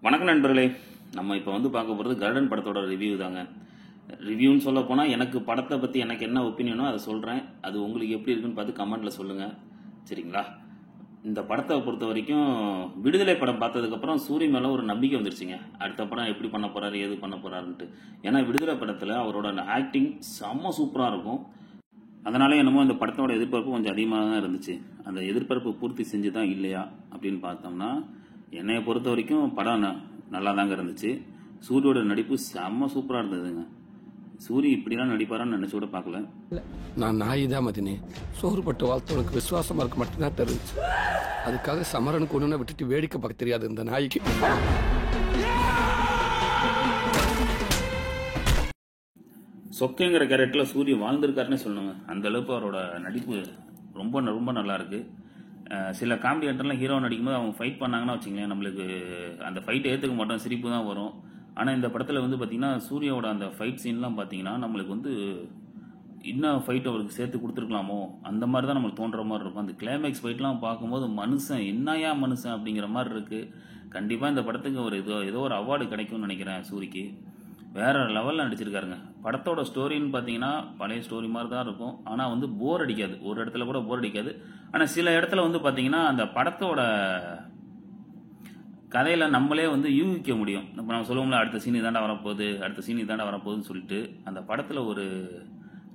வணக்கம் நண்பர்களே. நம்ம இப்போ பார்க்க போகிறது கருடன் படத்தோட ரிவ்யூ தாங்க. ரிவ்யூன்னு சொல்ல போனால் எனக்கு படத்தை பற்றி எனக்கு என்ன ஒப்பீனியனோ அதை சொல்கிறேன். அது உங்களுக்கு எப்படி இருக்குன்னு பார்த்து கமெண்ட்டில் சொல்லுங்கள், சரிங்களா? இந்த படத்தை பொறுத்த வரைக்கும் விடுதலை படம் பார்த்ததுக்கப்புறம் சூரிய மேலே ஒரு நம்பிக்கை வந்துருச்சுங்க. அடுத்த படம் எப்படி பண்ண போகிறாரு, ஏது பண்ண போகிறாருன்ட்டு. ஏன்னா விடுதலை படத்தில் அவரோட ஆக்டிங் செம்ம சூப்பராக இருக்கும். அதனாலே என்னமோ இந்த படத்தோட எதிர்பார்ப்பு கொஞ்சம் அதிகமாக தான் இருந்துச்சு. அந்த எதிர்பார்ப்பு பூர்த்தி செஞ்சு தான் இல்லையா அப்படின்னு பார்த்தோம்னா, என்னைய பொறுத்த வரைக்கும் படம் நல்லா தாங்க இருந்துச்சு. சூரியோட நடிப்பு செம்ம சூப்பராக இருந்ததுங்க. சூரி இப்படிலாம் நடிப்பாரான்னு நினச்சி கூட பார்க்கல. நான் நாய் தான் மதினே. சோறுபட்டு வாழ்த்தவனுக்கு விசுவாசமாக இருக்க மட்டும்தான் தெரிஞ்சு. அதுக்காக சமரனுக்கு ஒன்று விட்டுட்டு வேடிக்கை பார்க்க தெரியாது இந்த நாய்க்கு. சொக்கைங்கிற கேரக்டரில் சூரிய வாழ்ந்திருக்காருன்னு சொல்லணுங்க. அந்த அளவுக்கு அவரோட நடிப்பு ரொம்ப ரொம்ப நல்லா இருக்கு. சில காமெடி ஆக்டர்லாம் ஹீரோ நடிக்கும்போது அவங்க ஃபைட் பண்ணாங்கன்னா வச்சுங்களேன், நம்மளுக்கு அந்த ஃபைட்டை ஏற்றுக்க மாட்டோம், சிரிப்பு தான் வரும். ஆனால் இந்த படத்தில் பார்த்தீங்கன்னா சூர்யாவோட அந்த ஃபைட் சீன்லாம் பார்த்தீங்கன்னா நம்மளுக்கு இன்னும் ஃபைட் அவருக்கு சேர்த்து கொடுத்துருக்கலாமோ அந்த மாதிரி தான் நம்மளுக்கு தோன்ற மாதிரி இருக்கும். அந்த கிளைமேக்ஸ் ஃபைட்லாம் பார்க்கும்போது மனுஷன் என்னையா மனுஷன் அப்படிங்கிற மாதிரி இருக்குது. கண்டிப்பாக இந்த படத்துக்கு ஒரு ஏதோ ஒரு அவார்டு கிடைக்கும்னு நினைக்கிறேன். சூரிக்கு வேற லெவலில் நடிச்சிருக்காருங்க. படத்தோட ஸ்டோரின்னு பார்த்தீங்கன்னா பழைய ஸ்டோரி மாதிரி தான் இருக்கும். ஆனால் போர் அடிக்காது, ஒரு இடத்துல கூட போர் அடிக்காது. ஆனால் சில இடத்துல பார்த்தீங்கன்னா அந்த படத்தோட கதையில் நம்மளே யூகிக்க முடியும். நம்ம சொல்லுவோம்ல, அடுத்த சீன் இதாண்டா வரப்போகுது, அடுத்த சீன் இதாண்டா வரப்போகுதுன்னு சொல்லிட்டு அந்த படத்தில் ஒரு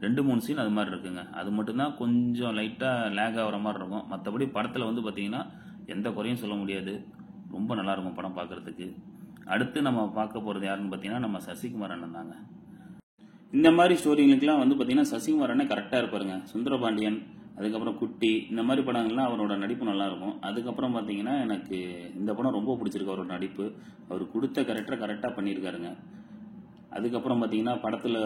2-3 சீன் அது மாதிரி இருக்குங்க. அது மட்டும்தான் கொஞ்சம் லைட்டாக லேக் ஆகிற மாதிரி இருக்கும். மற்றபடி படத்தில் பார்த்தீங்கன்னா எந்த குறையும் சொல்ல முடியாது. ரொம்ப நல்லாயிருக்கும் படம் பார்க்குறதுக்கு. அடுத்து நம்ம பார்க்க போகிறது யாருன்னு பார்த்தீங்கன்னா நம்ம சசிகுமார் அண்ணன் தாங்க. இந்த மாதிரி ஸ்டோரிங்களுக்கெல்லாம் பார்த்தீங்கன்னா சசிகுமார் அண்ணன் கரெக்டாக இருப்பாருங்க. சுந்தரபாண்டியன், அதுக்கப்புறம் குட்டி, இந்த மாதிரி படங்கள்லாம் அவரோட நடிப்பு நல்லாயிருக்கும். அதுக்கப்புறம் பார்த்தீங்கன்னா எனக்கு இந்த படம் ரொம்ப பிடிச்சிருக்கு. அவரோட நடிப்பு, அவர் கொடுத்த கேரக்டரை கரெக்டாக பண்ணியிருக்காருங்க. அதுக்கப்புறம் பார்த்தீங்கன்னா படத்தில்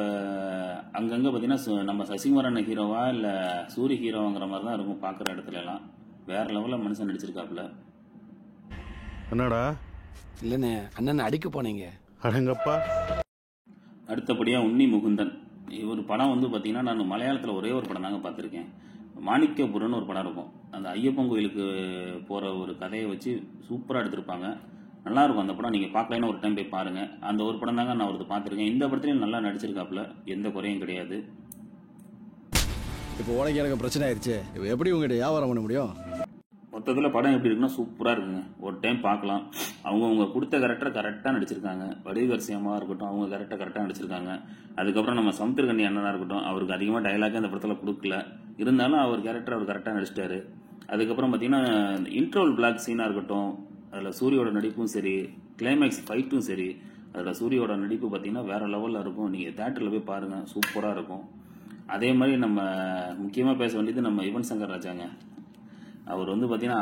அங்கங்கே பார்த்தீங்கன்னா நம்ம சசிகுமார் அண்ணன் ஹீரோவா இல்லை சூரிய ஹீரோங்கிற மாதிரி தான் இருக்கும் பார்க்குற இடத்துலலாம். வேறு லெவலில் மனுஷன் நடிச்சிருக்காப்புல. என்னடா இல்லைண்ணே, அண்ணன் அடிக்க போனீங்க. அடங்கப்பா. அடுத்தபடியாக உன்னி முகுந்தன். இவர் படம் பார்த்தீங்கன்னா நான் மலையாளத்தில் ஒரே ஒரு படம் தாங்க பார்த்துருக்கேன். மாணிக்கபுரம்னு ஒரு படம் இருக்கும். அந்த ஐயப்பன் கோயிலுக்கு போகிற ஒரு கதையை வச்சு சூப்பராக எடுத்திருப்பாங்க. நல்லாயிருக்கும் அந்த படம். நீங்கள் பார்க்கலன்னா ஒரு டைம் போய் பாருங்கள். அந்த ஒரு படம் தாங்க நான் ஒருத்தர் பார்த்துருக்கேன். இந்த படத்துலையும் நல்லா நடிச்சிருக்காப்புல, எந்த குறையும் கிடையாது. இப்போ உனக்கு எனக்கு பிரச்சனை ஆயிடுச்சு. இப்போ எப்படி உங்ககிட்ட வியாபாரம் பண்ண முடியும்? மொத்தத்தில் படம் எப்படி இருக்குன்னா சூப்பராக இருக்குங்க. ஒரு டைம் பார்க்கலாம். அவங்க கொடுத்த கேரக்டரை கரெக்டாக நடிச்சிருக்காங்க. வடிவரிசையமாக இருக்கட்டும், அவங்க கரெக்டாக நடிச்சிருக்காங்க. அதுக்கப்புறம் நம்ம சமுத்திரகனி அண்ணனாக இருக்கட்டும், அவருக்கு அதிகமாக டைலாக் அந்த படத்தில் கொடுக்கல. இருந்தாலும் அவர் கேரக்டர் அவர் கரெக்டாக நடிச்சிட்டாரு. அதுக்கப்புறம் பார்த்தீங்கன்னா இன்ட்ரோல் பிளாக் சீனாக இருக்கட்டும், அதில் சூரியோட நடிப்பும் சரி, கிளைமேக்ஸ் ஃபைட்டும் சரி, அதில் சூரியோட நடிப்பு பார்த்தீங்கன்னா வேறு லெவலில் இருக்கும். நீங்கள் தேட்டரில் போய் பாருங்கள், சூப்பராக இருக்கும். அதே மாதிரி நம்ம முக்கியமாக பேச வேண்டியது நம்ம யுவன் சங்கர் ராஜாங்க. அவர் பார்த்தீங்கன்னா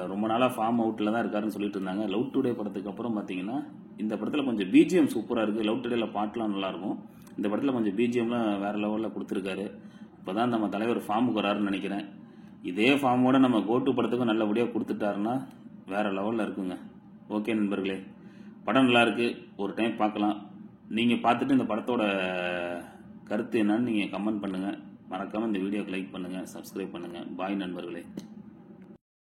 ரொம்ப நாளாக ஃபார்ம் அவுட்டில் தான் இருக்காருன்னு சொல்லிட்டு இருந்தாங்க. லவ் டுடே படத்துக்கு அப்புறம் பார்த்தீங்கன்னா இந்த படத்தில் கொஞ்சம் பிஜிஎம் சூப்பராக இருக்குது. லவ் டுடேல பாட்டெலாம் நல்லாயிருக்கும். இந்த படத்தில் கொஞ்சம் பிஜிஎம்லாம் வேறு லெவலில் கொடுத்துருக்காரு. இப்போ தான் நம்ம தலைவர் ஃபார்முக்கு வராருன்னு நினைக்கிறேன். இதே ஃபார்மோட நம்ம கோட்டு படத்துக்கும் நல்லபடியாக கொடுத்துட்டாருன்னா வேறு லெவலில் இருக்குங்க. ஓகே நண்பர்களே, படம் நல்லாயிருக்கு, ஒரு டைம் பார்க்கலாம். நீங்கள் பார்த்துட்டு இந்த படத்தோட கருத்து என்னன்னு நீங்கள் கமெண்ட் பண்ணுங்கள். மறக்காமல் இந்த வீடியோக்கு லைக் பண்ணுங்கள், சப்ஸ்கிரைப் பண்ணுங்கள். பாய் நண்பர்களே.